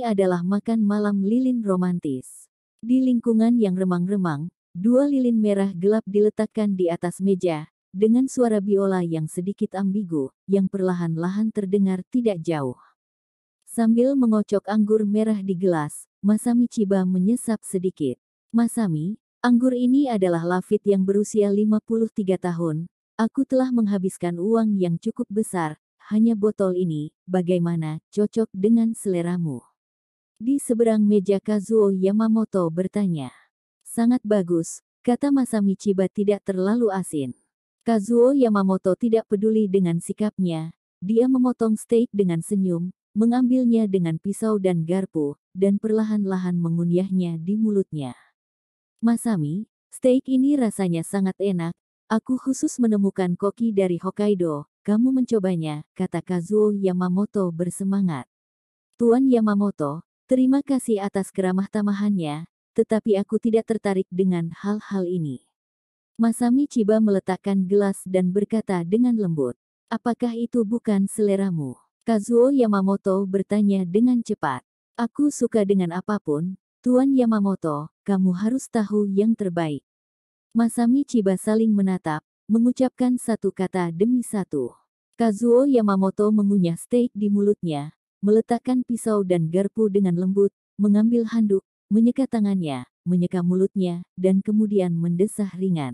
adalah makan malam lilin romantis. Di lingkungan yang remang-remang, dua lilin merah gelap diletakkan di atas meja, dengan suara biola yang sedikit ambigu, yang perlahan-lahan terdengar tidak jauh. Sambil mengocok anggur merah di gelas, Masami Chiba menyesap sedikit. Masami, anggur ini adalah Lafite yang berusia 53 tahun. Aku telah menghabiskan uang yang cukup besar, hanya botol ini, bagaimana, cocok dengan seleramu? Di seberang meja Kazuo Yamamoto bertanya. Sangat bagus, kata Masami Chiba tidak terlalu asin. Kazuo Yamamoto tidak peduli dengan sikapnya. Dia memotong steak dengan senyum, mengambilnya dengan pisau dan garpu, dan perlahan-lahan mengunyahnya di mulutnya. Masami, steak ini rasanya sangat enak. Aku khusus menemukan koki dari Hokkaido. Kamu mencobanya, kata Kazuo Yamamoto bersemangat. Tuan Yamamoto, terima kasih atas keramah tamahannya, tetapi aku tidak tertarik dengan hal-hal ini. Masami Chiba meletakkan gelas dan berkata dengan lembut, apakah itu bukan seleramu? Kazuo Yamamoto bertanya dengan cepat. Aku suka dengan apapun, Tuan Yamamoto, kamu harus tahu yang terbaik. Masami Chiba saling menatap, mengucapkan satu kata demi satu. Kazuo Yamamoto mengunyah steak di mulutnya, meletakkan pisau dan garpu dengan lembut, mengambil handuk, menyeka tangannya, menyeka mulutnya, dan kemudian mendesah ringan.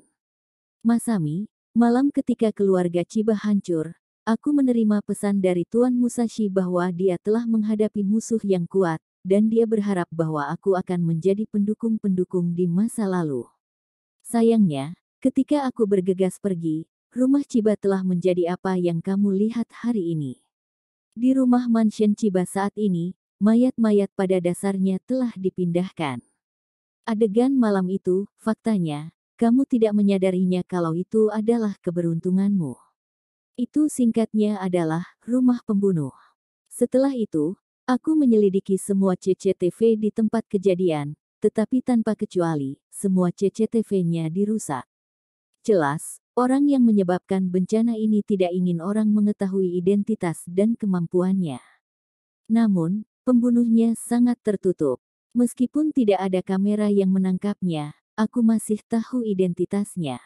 Masami, malam ketika keluarga Chiba hancur, aku menerima pesan dari Tuan Musashi bahwa dia telah menghadapi musuh yang kuat, dan dia berharap bahwa aku akan menjadi pendukung-pendukung di masa lalu. Sayangnya, ketika aku bergegas pergi, rumah Chiba telah menjadi apa yang kamu lihat hari ini. Di rumah mansion Chiba saat ini, mayat-mayat pada dasarnya telah dipindahkan. Adegan malam itu, faktanya, kamu tidak menyadarinya kalau itu adalah keberuntunganmu. Itu singkatnya adalah rumah pembunuh. Setelah itu, aku menyelidiki semua CCTV di tempat kejadian, tetapi tanpa kecuali, semua CCTV-nya dirusak. Jelas, orang yang menyebabkan bencana ini tidak ingin orang mengetahui identitas dan kemampuannya. Namun, pembunuhnya sangat tertutup. Meskipun tidak ada kamera yang menangkapnya, aku masih tahu identitasnya.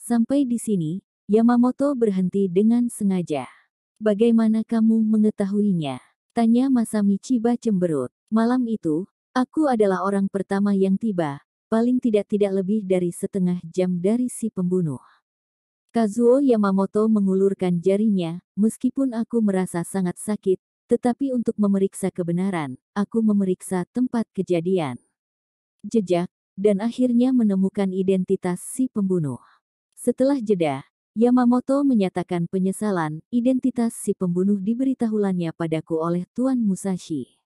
Sampai di sini, Yamamoto berhenti dengan sengaja. Bagaimana kamu mengetahuinya? Tanya Masami Chiba cemberut. Malam itu, aku adalah orang pertama yang tiba, paling tidak lebih dari setengah jam dari si pembunuh. Kazuo Yamamoto mengulurkan jarinya, meskipun aku merasa sangat sakit, tetapi untuk memeriksa kebenaran, aku memeriksa tempat kejadian. Jejak, dan akhirnya menemukan identitas si pembunuh. Setelah jeda, Yamamoto menyatakan penyesalan, identitas si pembunuh diberitahulannya padaku oleh Tuan Musashi.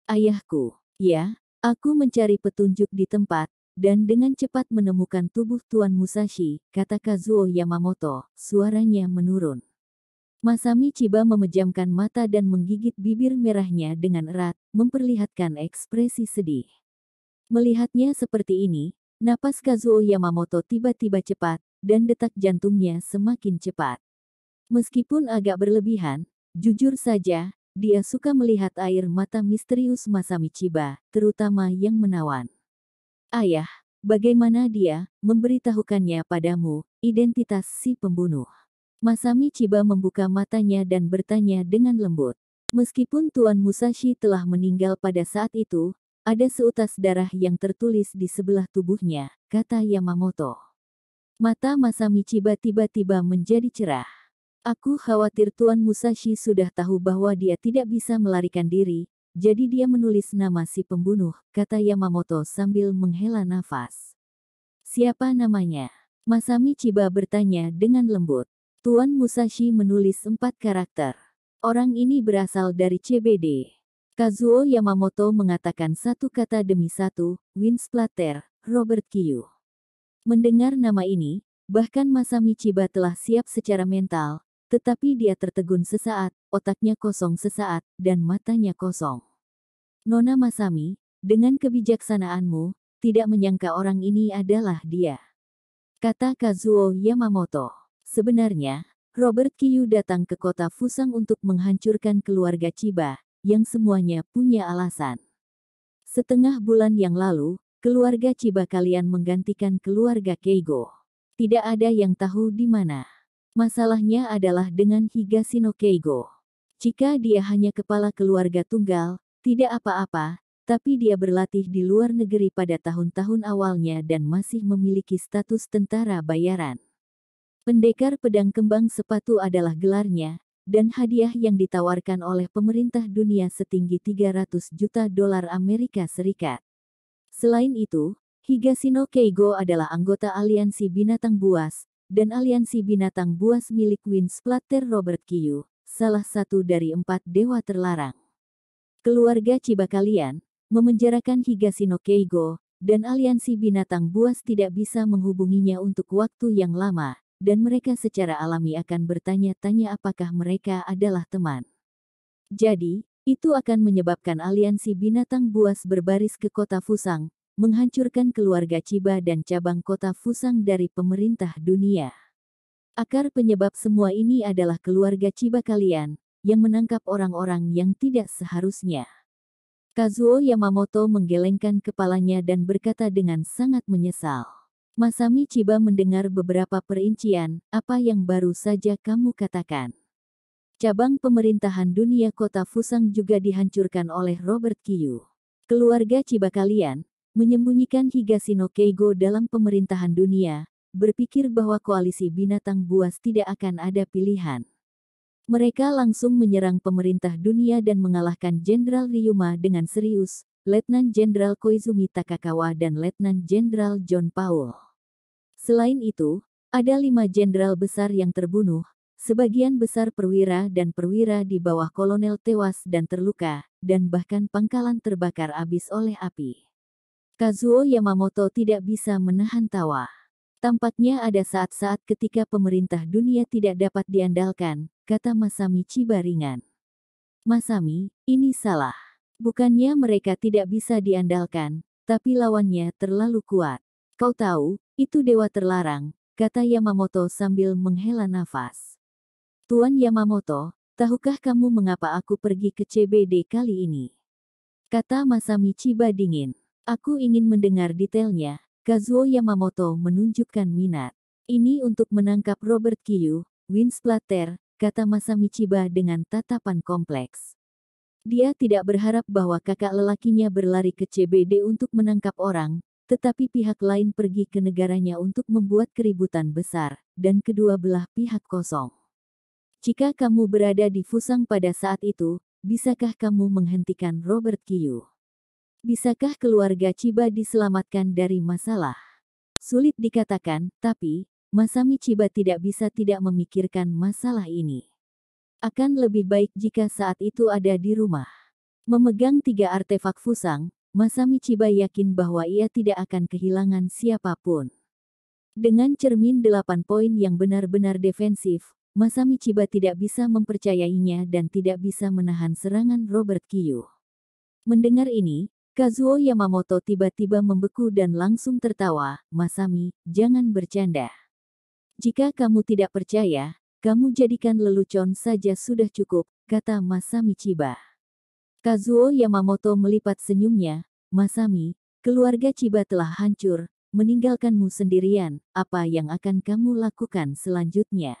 Ayahku, ya, aku mencari petunjuk di tempat, dan dengan cepat menemukan tubuh Tuan Musashi, kata Kazuo Yamamoto, suaranya menurun. Masami Chiba memejamkan mata dan menggigit bibir merahnya dengan erat, memperlihatkan ekspresi sedih. Melihatnya seperti ini, napas Kazuo Yamamoto tiba-tiba cepat, dan detak jantungnya semakin cepat. Meskipun agak berlebihan, jujur saja, dia suka melihat air mata misterius Masami Chiba, terutama yang menawan. Ayah, bagaimana dia memberitahukannya padamu, identitas si pembunuh? Masami Chiba membuka matanya dan bertanya dengan lembut. Meskipun Tuan Musashi telah meninggal pada saat itu, ada seutas darah yang tertulis di sebelah tubuhnya, kata Yamamoto. Mata Masami Chiba tiba-tiba menjadi cerah. Aku khawatir Tuan Musashi sudah tahu bahwa dia tidak bisa melarikan diri, jadi dia menulis nama si pembunuh, kata Yamamoto sambil menghela nafas. Siapa namanya? Masami Chiba bertanya dengan lembut. Tuan Musashi menulis 4 karakter. Orang ini berasal dari CBD. Kazuo Yamamoto mengatakan satu kata demi satu, Winsplatter, Robert Kyu. Mendengar nama ini, bahkan Masami Chiba telah siap secara mental, tetapi dia tertegun sesaat, otaknya kosong sesaat, dan matanya kosong. Nona Masami, dengan kebijaksanaanmu, tidak menyangka orang ini adalah dia. Kata Kazuo Yamamoto. Sebenarnya, Robert Kyu datang ke kota Fusang untuk menghancurkan keluarga Chiba, yang semuanya punya alasan. Setengah bulan yang lalu, keluarga Chiba kalian menggantikan keluarga Keigo. Tidak ada yang tahu di mana. Masalahnya adalah dengan Higashino Keigo. Jika dia hanya kepala keluarga tunggal, tidak apa-apa, tapi dia berlatih di luar negeri pada tahun-tahun awalnya dan masih memiliki status tentara bayaran. Pendekar pedang kembang sepatu adalah gelarnya, dan hadiah yang ditawarkan oleh pemerintah dunia setinggi 300 juta dolar Amerika Serikat. Selain itu, Higashino Keigo adalah anggota aliansi binatang buas, dan aliansi binatang buas milik Winsplatter Robert Kiyuu, salah satu dari 4 dewa terlarang. Keluarga Chiba kalian memenjarakan Higashino Keigo, dan aliansi binatang buas tidak bisa menghubunginya untuk waktu yang lama, dan mereka secara alami akan bertanya-tanya apakah mereka adalah teman. Jadi, itu akan menyebabkan aliansi binatang buas berbaris ke kota Fusang, menghancurkan keluarga Chiba dan cabang kota Fusang dari pemerintah dunia. Akar penyebab semua ini adalah keluarga Chiba kalian, yang menangkap orang-orang yang tidak seharusnya. Kazuo Yamamoto menggelengkan kepalanya dan berkata dengan sangat menyesal. Masami Chiba mendengar beberapa perincian, apa yang baru saja kamu katakan. Cabang pemerintahan dunia kota Fusang juga dihancurkan oleh Robert Kiyuu. Keluarga Chiba kalian menyembunyikan Higashino Keigo dalam pemerintahan dunia, berpikir bahwa koalisi binatang buas tidak akan ada pilihan. Mereka langsung menyerang pemerintah dunia dan mengalahkan Jenderal Ryuma dengan serius, Letnan Jenderal Koizumi Takakawa dan Letnan Jenderal John Paul. Selain itu, ada 5 jenderal besar yang terbunuh, sebagian besar perwira dan perwira di bawah kolonel tewas dan terluka, dan bahkan pangkalan terbakar habis oleh api. Kazuo Yamamoto tidak bisa menahan tawa. Tampaknya ada saat-saat ketika pemerintah dunia tidak dapat diandalkan, kata Masami Chiba ringan. Masami, ini salah. Bukannya mereka tidak bisa diandalkan, tapi lawannya terlalu kuat. Kau tahu, itu dewa terlarang, kata Yamamoto sambil menghela nafas. Tuan Yamamoto, tahukah kamu mengapa aku pergi ke CBD kali ini? Kata Masami Chiba dingin. Aku ingin mendengar detailnya. Kazuo Yamamoto menunjukkan minat. Ini untuk menangkap Robert Kiyuu, Winsplatter, kata Masami Chiba dengan tatapan kompleks. Dia tidak berharap bahwa kakak lelakinya berlari ke CBD untuk menangkap orang, tetapi pihak lain pergi ke negaranya untuk membuat keributan besar, dan kedua belah pihak kosong. Jika kamu berada di Fusang pada saat itu, bisakah kamu menghentikan Robert Kiyuu? Bisakah keluarga Chiba diselamatkan dari masalah? Sulit dikatakan, tapi Masami Chiba tidak bisa tidak memikirkan masalah ini. Akan lebih baik jika saat itu ada di rumah. Memegang 3 artefak Fusang, Masami Chiba yakin bahwa ia tidak akan kehilangan siapapun. Dengan cermin 8 poin yang benar-benar defensif, Masami Chiba tidak bisa mempercayainya dan tidak bisa menahan serangan Robert Kiyuu. Mendengar ini, Kazuo Yamamoto tiba-tiba membeku dan langsung tertawa. Masami, jangan bercanda. Jika kamu tidak percaya, kamu jadikan lelucon saja sudah cukup, kata Masami Chiba. Kazuo Yamamoto melipat senyumnya. Masami, keluarga Chiba telah hancur, meninggalkanmu sendirian, apa yang akan kamu lakukan selanjutnya?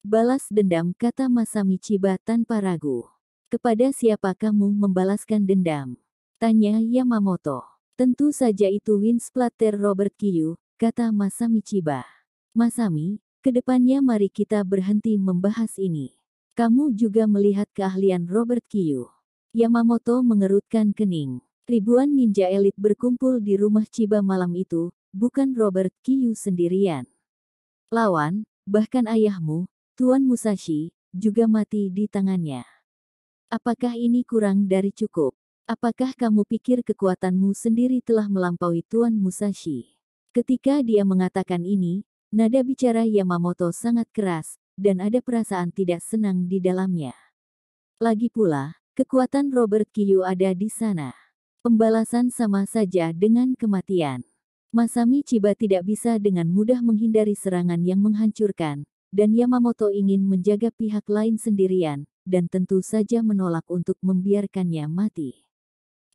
Balas dendam, kata Masami Chiba tanpa ragu. Kepada siapa kamu membalaskan dendam? Tanya Yamamoto. Tentu saja itu Winsplatter Robert Kiyuu, kata Masami Chiba. Masami, kedepannya mari kita berhenti membahas ini. Kamu juga melihat keahlian Robert Kiyuu. Yamamoto mengerutkan kening. Ribuan ninja elit berkumpul di rumah Chiba malam itu, bukan Robert Kiyuu sendirian. Lawan, bahkan ayahmu, Tuan Musashi, juga mati di tangannya. Apakah ini kurang dari cukup? Apakah kamu pikir kekuatanmu sendiri telah melampaui Tuan Musashi? Ketika dia mengatakan ini, nada bicara Yamamoto sangat keras, dan ada perasaan tidak senang di dalamnya. Lagi pula, kekuatan Robert Kiyuu ada di sana. Pembalasan sama saja dengan kematian. Masami Chiba tidak bisa dengan mudah menghindari serangan yang menghancurkan, dan Yamamoto ingin menjaga pihak lain sendirian, dan tentu saja menolak untuk membiarkannya mati.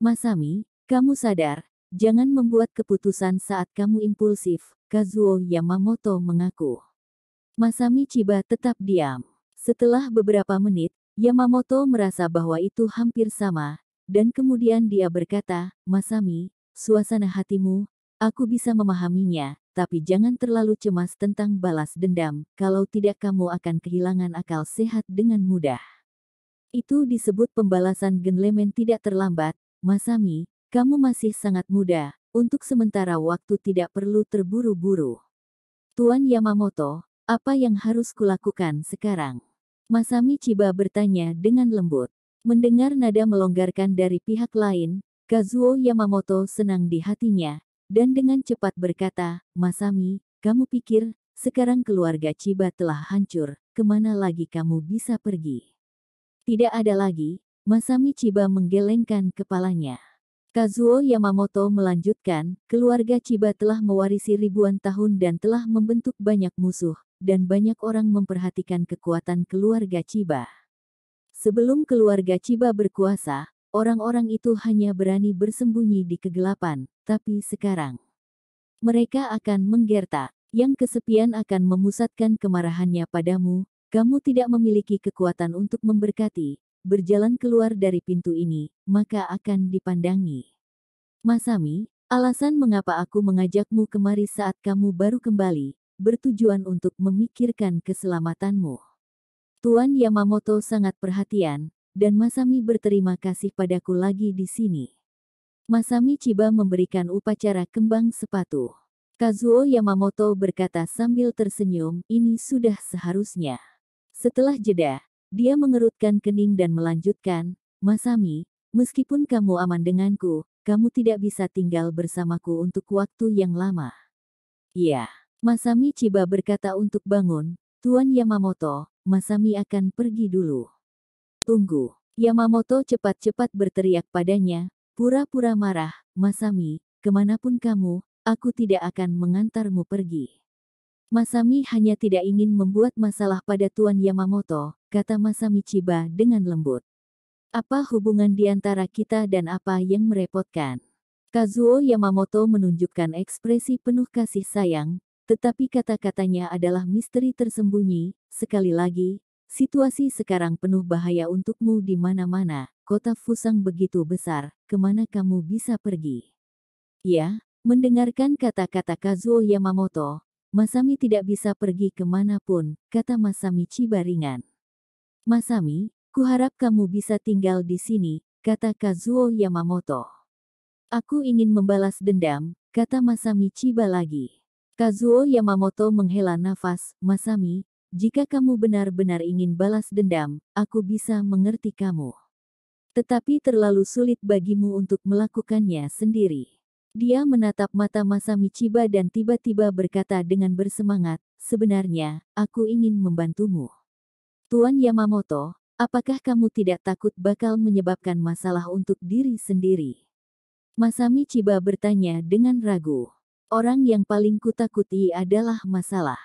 Masami, Kamu sadar, jangan membuat keputusan saat kamu impulsif, Kazuo Yamamoto mengaku. Masami Chiba tetap diam. Setelah beberapa menit, Yamamoto merasa bahwa itu hampir sama, dan kemudian dia berkata, Masami, suasana hatimu, aku bisa memahaminya, tapi jangan terlalu cemas tentang balas dendam, kalau tidak kamu akan kehilangan akal sehat dengan mudah. Itu disebut pembalasan genlemen tidak terlambat, Masami, kamu masih sangat muda, untuk sementara waktu tidak perlu terburu-buru. Tuan Yamamoto, apa yang harus kulakukan sekarang? Masami Chiba bertanya dengan lembut. Mendengar nada melonggarkan dari pihak lain, Kazuo Yamamoto senang di hatinya, dan dengan cepat berkata, Masami, kamu pikir, sekarang keluarga Chiba telah hancur, kemana lagi kamu bisa pergi? Tidak ada lagi, Masami Chiba menggelengkan kepalanya. Kazuo Yamamoto melanjutkan, keluarga Chiba telah mewarisi ribuan tahun dan telah membentuk banyak musuh, dan banyak orang memperhatikan kekuatan keluarga Chiba. Sebelum keluarga Chiba berkuasa, orang-orang itu hanya berani bersembunyi di kegelapan, tapi sekarang mereka akan menggertak. Yang kesepian akan memusatkan kemarahannya padamu, kamu tidak memiliki kekuatan untuk memberkati, berjalan keluar dari pintu ini, maka akan dipandangi. Masami, alasan mengapa aku mengajakmu kemari saat kamu baru kembali, bertujuan untuk memikirkan keselamatanmu. Tuan Yamamoto sangat perhatian, dan Masami berterima kasih padaku lagi di sini. Masami Chiba memberikan upacara kembang sepatu. Kazuo Yamamoto berkata sambil tersenyum, ini sudah seharusnya. Setelah jeda, dia mengerutkan kening dan melanjutkan, Masami, meskipun kamu aman denganku, kamu tidak bisa tinggal bersamaku untuk waktu yang lama. Iya. Masami Chiba berkata untuk bangun, Tuan Yamamoto, Masami akan pergi dulu. Tunggu. Yamamoto cepat-cepat berteriak padanya, pura-pura marah, Masami, kemanapun kamu, aku tidak akan mengantarmu pergi. Masami hanya tidak ingin membuat masalah pada Tuan Yamamoto, kata Masami Chiba dengan lembut. Apa hubungan di antara kita dan apa yang merepotkan? Kazuo Yamamoto menunjukkan ekspresi penuh kasih sayang, tetapi kata-katanya adalah misteri tersembunyi. Sekali lagi, situasi sekarang penuh bahaya untukmu di mana-mana, kota Fusang begitu besar, kemana kamu bisa pergi? Ya, mendengarkan kata-kata Kazuo Yamamoto, Masami tidak bisa pergi kemanapun, kata Masami Chiba ringan. Masami, kuharap kamu bisa tinggal di sini, kata Kazuo Yamamoto. Aku ingin membalas dendam, kata Masami Chiba lagi. Kazuo Yamamoto menghela nafas, Masami, jika kamu benar-benar ingin balas dendam, aku bisa mengerti kamu. Tetapi terlalu sulit bagimu untuk melakukannya sendiri. Dia menatap mata Masami Chiba dan tiba-tiba berkata dengan bersemangat, sebenarnya, aku ingin membantumu. Tuan Yamamoto, apakah kamu tidak takut bakal menyebabkan masalah untuk diri sendiri? Masami Chiba bertanya dengan ragu. Orang yang paling kutakuti adalah masalah.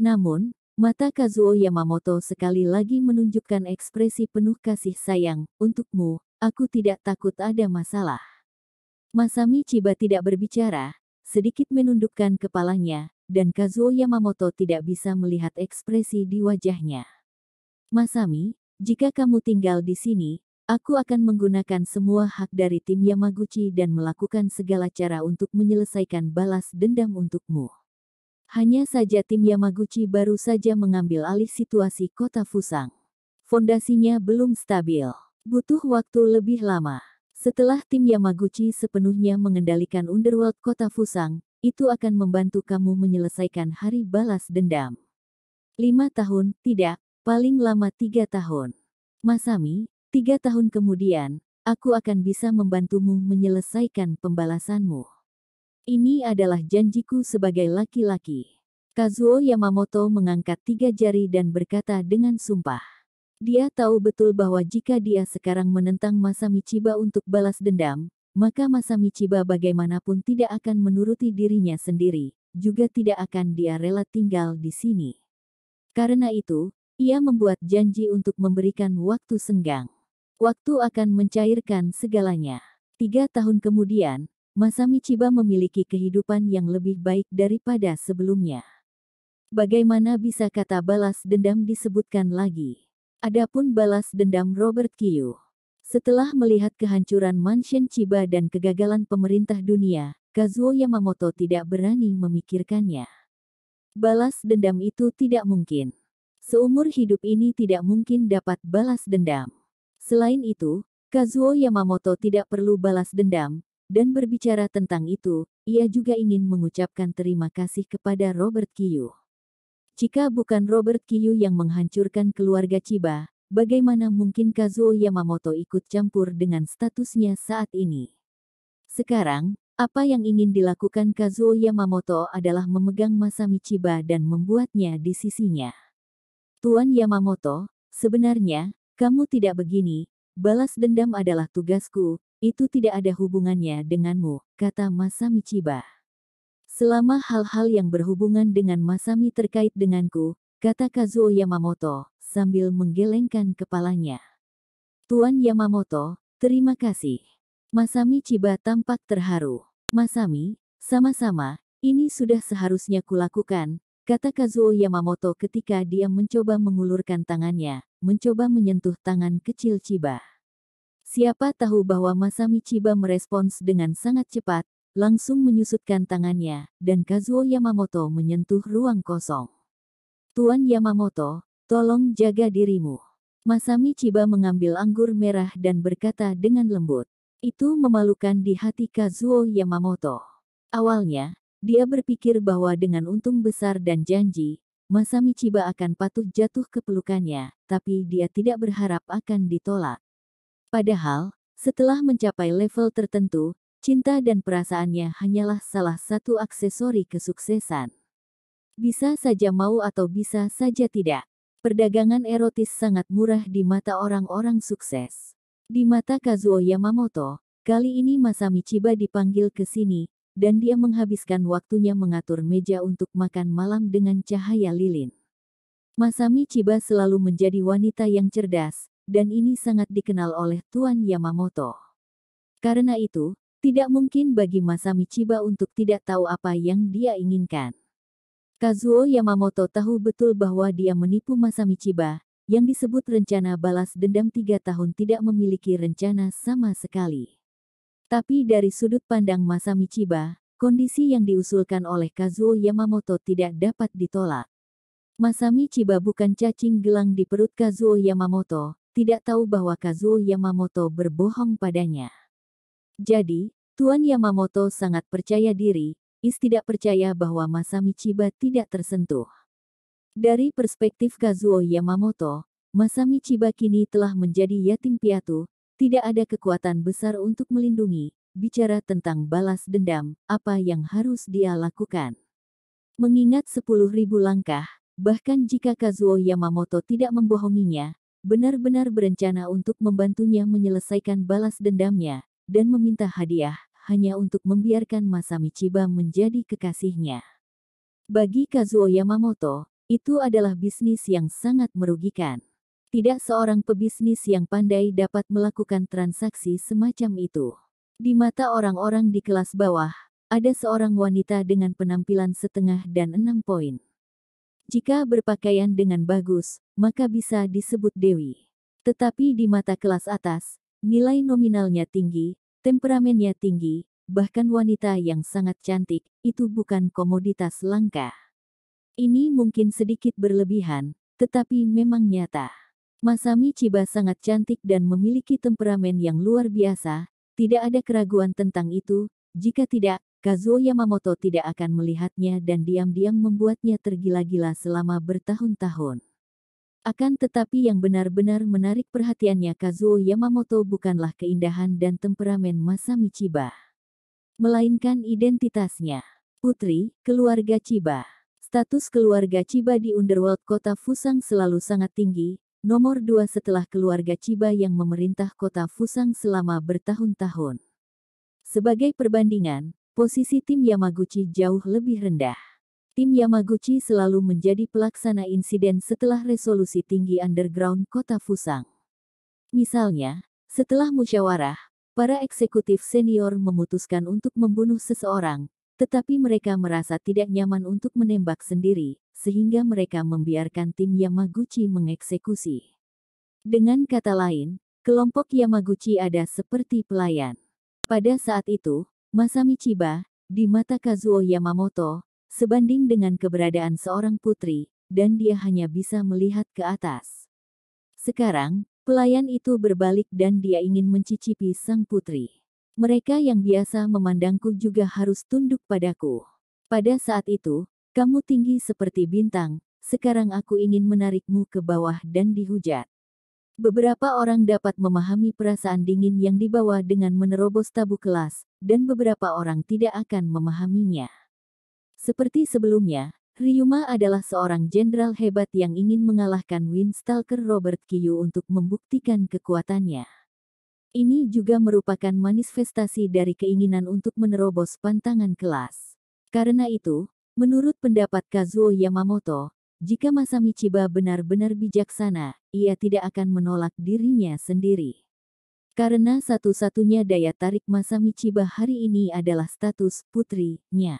Namun, mata Kazuo Yamamoto sekali lagi menunjukkan ekspresi penuh kasih sayang, untukmu, aku tidak takut ada masalah. Masami Chiba tidak berbicara, sedikit menundukkan kepalanya, dan Kazuo Yamamoto tidak bisa melihat ekspresi di wajahnya. Masami, jika kamu tinggal di sini, aku akan menggunakan semua hak dari tim Yamaguchi dan melakukan segala cara untuk menyelesaikan balas dendam untukmu. Hanya saja tim Yamaguchi baru saja mengambil alih situasi kota Fusang. Fondasinya belum stabil, butuh waktu lebih lama. Setelah tim Yamaguchi sepenuhnya mengendalikan Underworld kota Fusang, itu akan membantu kamu menyelesaikan hari balas dendam. 5 tahun, tidak, paling lama 3 tahun. Masami, 3 tahun kemudian, aku akan bisa membantumu menyelesaikan pembalasanmu. Ini adalah janjiku sebagai laki-laki. Kazuo Yamamoto mengangkat 3 jari dan berkata dengan sumpah. Dia tahu betul bahwa jika dia sekarang menentang Masami Chiba untuk balas dendam, maka Masami Chiba bagaimanapun tidak akan menuruti dirinya sendiri, juga tidak akan dia rela tinggal di sini. Karena itu, ia membuat janji untuk memberikan waktu senggang. Waktu akan mencairkan segalanya. 3 tahun kemudian, Masami Chiba memiliki kehidupan yang lebih baik daripada sebelumnya. Bagaimana bisa kata balas dendam disebutkan lagi? Adapun balas dendam Robert Kiyuu. Setelah melihat kehancuran Mansion Chiba dan kegagalan pemerintah dunia, Kazuo Yamamoto tidak berani memikirkannya. Balas dendam itu tidak mungkin. Seumur hidup ini tidak mungkin dapat balas dendam. Selain itu, Kazuo Yamamoto tidak perlu balas dendam, dan berbicara tentang itu, ia juga ingin mengucapkan terima kasih kepada Robert Kiyuu. Jika bukan Robert Kiyuu yang menghancurkan keluarga Chiba, bagaimana mungkin Kazuo Yamamoto ikut campur dengan statusnya saat ini? Sekarang, apa yang ingin dilakukan Kazuo Yamamoto adalah memegang Masami Chiba dan membuatnya di sisinya. Tuan Yamamoto, sebenarnya, kamu tidak begini, balas dendam adalah tugasku, itu tidak ada hubungannya denganmu, kata Masami Chiba. Selama hal-hal yang berhubungan dengan Masami terkait denganku, kata Kazuo Yamamoto, sambil menggelengkan kepalanya. Tuan Yamamoto, terima kasih. Masami Chiba tampak terharu. Masami, sama-sama, ini sudah seharusnya kulakukan, kata Kazuo Yamamoto ketika dia mencoba mengulurkan tangannya, mencoba menyentuh tangan kecil Chiba. Siapa tahu bahwa Masami Chiba merespons dengan sangat cepat, langsung menyusutkan tangannya, dan Kazuo Yamamoto menyentuh ruang kosong. Tuan Yamamoto, tolong jaga dirimu. Masami Chiba mengambil anggur merah dan berkata dengan lembut. Itu memalukan di hati Kazuo Yamamoto. Awalnya, dia berpikir bahwa dengan untung besar dan janji, Masami Chiba akan patuh jatuh ke pelukannya, tapi dia tidak berharap akan ditolak. Padahal, setelah mencapai level tertentu, cinta dan perasaannya hanyalah salah satu aksesori kesuksesan. Bisa saja mau atau bisa saja tidak. Perdagangan erotis sangat murah di mata orang-orang sukses. Di mata Kazuo Yamamoto, kali ini Masami Chiba dipanggil ke sini, dan dia menghabiskan waktunya mengatur meja untuk makan malam dengan cahaya lilin. Masami Chiba selalu menjadi wanita yang cerdas, dan ini sangat dikenal oleh Tuan Yamamoto. Karena itu, tidak mungkin bagi Masami Chiba untuk tidak tahu apa yang dia inginkan. Kazuo Yamamoto tahu betul bahwa dia menipu Masami Chiba, yang disebut rencana balas dendam 3 tahun tidak memiliki rencana sama sekali. Tapi dari sudut pandang Masami Chiba, kondisi yang diusulkan oleh Kazuo Yamamoto tidak dapat ditolak. Masami Chiba bukan cacing gelang di perut Kazuo Yamamoto, tidak tahu bahwa Kazuo Yamamoto berbohong padanya. Jadi, Tuan Yamamoto sangat percaya diri, tidak percaya bahwa Masami Chiba tidak tersentuh. Dari perspektif Kazuo Yamamoto, Masami Chiba kini telah menjadi yatim piatu, tidak ada kekuatan besar untuk melindungi. Bicara tentang balas dendam, apa yang harus dia lakukan? Mengingat 10.000 langkah, bahkan jika Kazuo Yamamoto tidak membohonginya, benar-benar berencana untuk membantunya menyelesaikan balas dendamnya, dan meminta hadiah, hanya untuk membiarkan Masami Chiba menjadi kekasihnya. Bagi Kazuo Yamamoto, itu adalah bisnis yang sangat merugikan. Tidak seorang pebisnis yang pandai dapat melakukan transaksi semacam itu. Di mata orang-orang di kelas bawah, ada seorang wanita dengan penampilan setengah dan 6 poin. Jika berpakaian dengan bagus, maka bisa disebut dewi. Tetapi di mata kelas atas, nilai nominalnya tinggi, temperamennya tinggi, bahkan wanita yang sangat cantik, itu bukan komoditas langka. Ini mungkin sedikit berlebihan, tetapi memang nyata. Masami Chiba sangat cantik dan memiliki temperamen yang luar biasa, tidak ada keraguan tentang itu, jika tidak, Kazuo Yamamoto tidak akan melihatnya dan diam-diam membuatnya tergila-gila selama bertahun-tahun. Akan tetapi yang benar-benar menarik perhatiannya Kazuo Yamamoto bukanlah keindahan dan temperamen Masami Chiba, melainkan identitasnya. Putri, keluarga Chiba. Status keluarga Chiba di underworld kota Fusang selalu sangat tinggi, nomor 2 setelah keluarga Chiba yang memerintah kota Fusang selama bertahun-tahun. Sebagai perbandingan, posisi tim Yamaguchi jauh lebih rendah. Tim Yamaguchi selalu menjadi pelaksana insiden setelah resolusi tinggi underground kota Fusang. Misalnya, setelah musyawarah, para eksekutif senior memutuskan untuk membunuh seseorang, tetapi mereka merasa tidak nyaman untuk menembak sendiri, sehingga mereka membiarkan tim Yamaguchi mengeksekusi. Dengan kata lain, kelompok Yamaguchi ada seperti pelayan. Pada saat itu, Masami Chiba, di mata Kazuo Yamamoto, sebanding dengan keberadaan seorang putri, dan dia hanya bisa melihat ke atas. Sekarang, pelayan itu berbalik dan dia ingin mencicipi sang putri. Mereka yang biasa memandangku juga harus tunduk padaku. Pada saat itu, kamu tinggi seperti bintang, sekarang aku ingin menarikmu ke bawah dan dihujat. Beberapa orang dapat memahami perasaan dingin yang dibawa dengan menerobos tabu kelas, dan beberapa orang tidak akan memahaminya. Seperti sebelumnya, Ryuma adalah seorang jenderal hebat yang ingin mengalahkan Windstalker Robert Kiyuu untuk membuktikan kekuatannya. Ini juga merupakan manifestasi dari keinginan untuk menerobos pantangan kelas. Karena itu, menurut pendapat Kazuo Yamamoto, jika Masami Chiba benar-benar bijaksana, ia tidak akan menolak dirinya sendiri. Karena satu-satunya daya tarik Masami Chiba hari ini adalah status putrinya.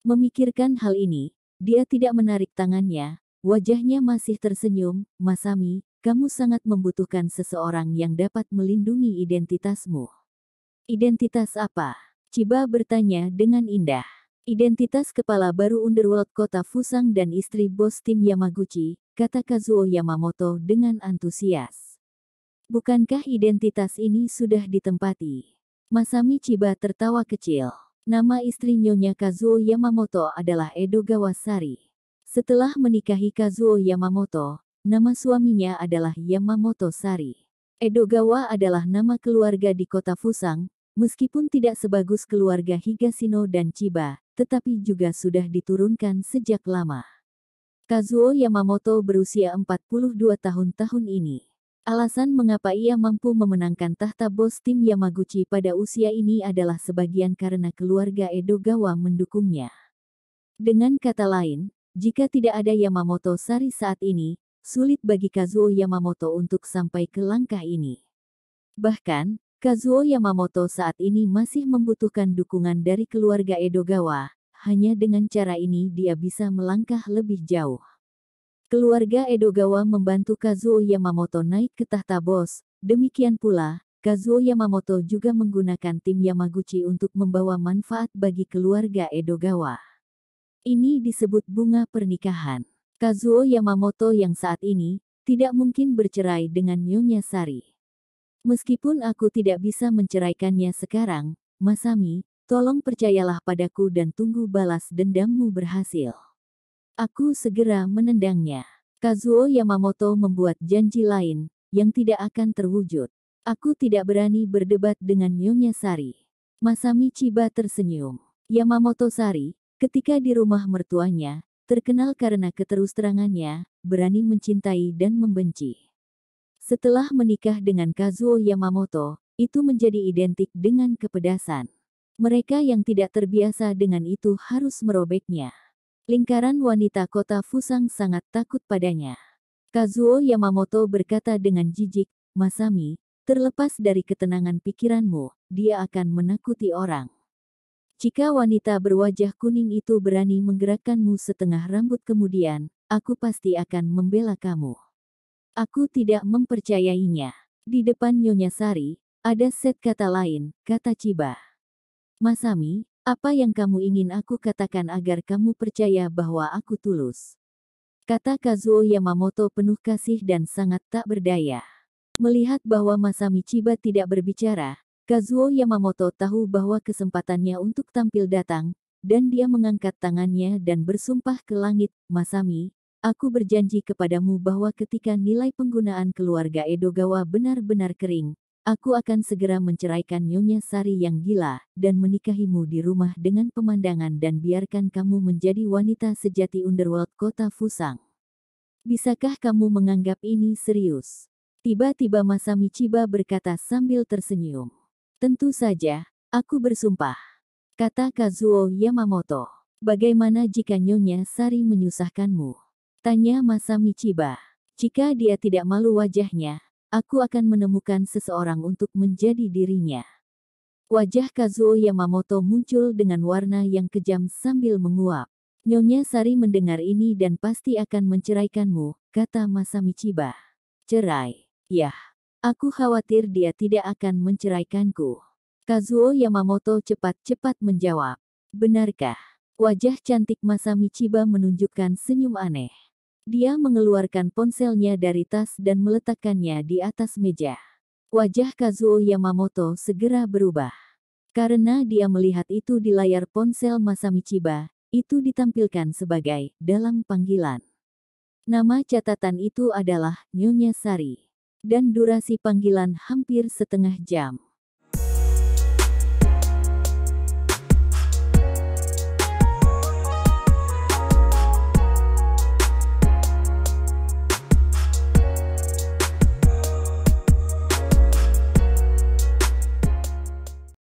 Memikirkan hal ini, dia tidak menarik tangannya, wajahnya masih tersenyum. Masami, kamu sangat membutuhkan seseorang yang dapat melindungi identitasmu. Identitas apa? Chiba bertanya dengan indah. Identitas kepala baru Underworld Kota Fusang dan istri bos tim Yamaguchi, kata Kazuo Yamamoto dengan antusias. Bukankah identitas ini sudah ditempati? Masami Chiba tertawa kecil. Nama istri Nyonya Kazuo Yamamoto adalah Edogawa Sari. Setelah menikahi Kazuo Yamamoto, nama suaminya adalah Yamamoto Sari. Edogawa adalah nama keluarga di kota Fusang, meskipun tidak sebagus keluarga Higashino dan Chiba, tetapi juga sudah diturunkan sejak lama. Kazuo Yamamoto berusia 42 tahun ini. Alasan mengapa ia mampu memenangkan tahta bos tim Yamaguchi pada usia ini adalah sebagian karena keluarga Edogawa mendukungnya. Dengan kata lain, jika tidak ada Yamamoto Sari saat ini, sulit bagi Kazuo Yamamoto untuk sampai ke langkah ini. Bahkan, Kazuo Yamamoto saat ini masih membutuhkan dukungan dari keluarga Edogawa, hanya dengan cara ini dia bisa melangkah lebih jauh. Keluarga Edogawa membantu Kazuo Yamamoto naik ke tahta bos, demikian pula, Kazuo Yamamoto juga menggunakan tim Yamaguchi untuk membawa manfaat bagi keluarga Edogawa. Ini disebut bunga pernikahan. Kazuo Yamamoto yang saat ini, tidak mungkin bercerai dengan Nyonya Sari. Meskipun aku tidak bisa menceraikannya sekarang, Masami, tolong percayalah padaku dan tunggu balas dendammu berhasil. Aku segera menendangnya. Kazuo Yamamoto membuat janji lain, yang tidak akan terwujud. Aku tidak berani berdebat dengan Nyonya Sari. Masami Chiba tersenyum. Yamamoto Sari, ketika di rumah mertuanya, terkenal karena keterus-terangannya, berani mencintai dan membenci. Setelah menikah dengan Kazuo Yamamoto, itu menjadi identik dengan kepedasan. Mereka yang tidak terbiasa dengan itu harus merobeknya. Lingkaran wanita kota Fusang sangat takut padanya. Kazuo Yamamoto berkata dengan jijik, Masami, terlepas dari ketenangan pikiranmu, dia akan menakuti orang. Jika wanita berwajah kuning itu berani menggerakkanmu setengah rambut kemudian, aku pasti akan membela kamu. Aku tidak mempercayainya. Di depan Nyonya Sari, ada set kata lain, kata Chiba. Masami, apa yang kamu ingin aku katakan agar kamu percaya bahwa aku tulus? Kata Kazuo Yamamoto penuh kasih dan sangat tak berdaya. Melihat bahwa Masami Chiba tidak berbicara, Kazuo Yamamoto tahu bahwa kesempatannya untuk tampil datang, dan dia mengangkat tangannya dan bersumpah ke langit, Masami, aku berjanji kepadamu bahwa ketika nilai penggunaan keluarga Edogawa benar-benar kering, aku akan segera menceraikan Nyonya Sari yang gila, dan menikahimu di rumah dengan pemandangan dan biarkan kamu menjadi wanita sejati Underworld Kota Fusang. Bisakah kamu menganggap ini serius? Tiba-tiba Masami Chiba berkata sambil tersenyum. Tentu saja, aku bersumpah. Kata Kazuo Yamamoto. Bagaimana jika Nyonya Sari menyusahkanmu? Tanya Masami Chiba. Jika dia tidak malu wajahnya, aku akan menemukan seseorang untuk menjadi dirinya. Wajah Kazuo Yamamoto muncul dengan warna yang kejam sambil menguap. Nyonya Sari mendengar ini dan pasti akan menceraikanmu, kata Masami Chiba. Cerai? Yah, aku khawatir dia tidak akan menceraikanku. Kazuo Yamamoto cepat-cepat menjawab. Benarkah? Wajah cantik Masami Chiba menunjukkan senyum aneh. Dia mengeluarkan ponselnya dari tas dan meletakkannya di atas meja. Wajah Kazuo Yamamoto segera berubah. Karena dia melihat itu di layar ponsel Masami Chiba, itu ditampilkan sebagai dalam panggilan. Nama catatan itu adalah Nyonya Sari. Dan durasi panggilan hampir setengah jam.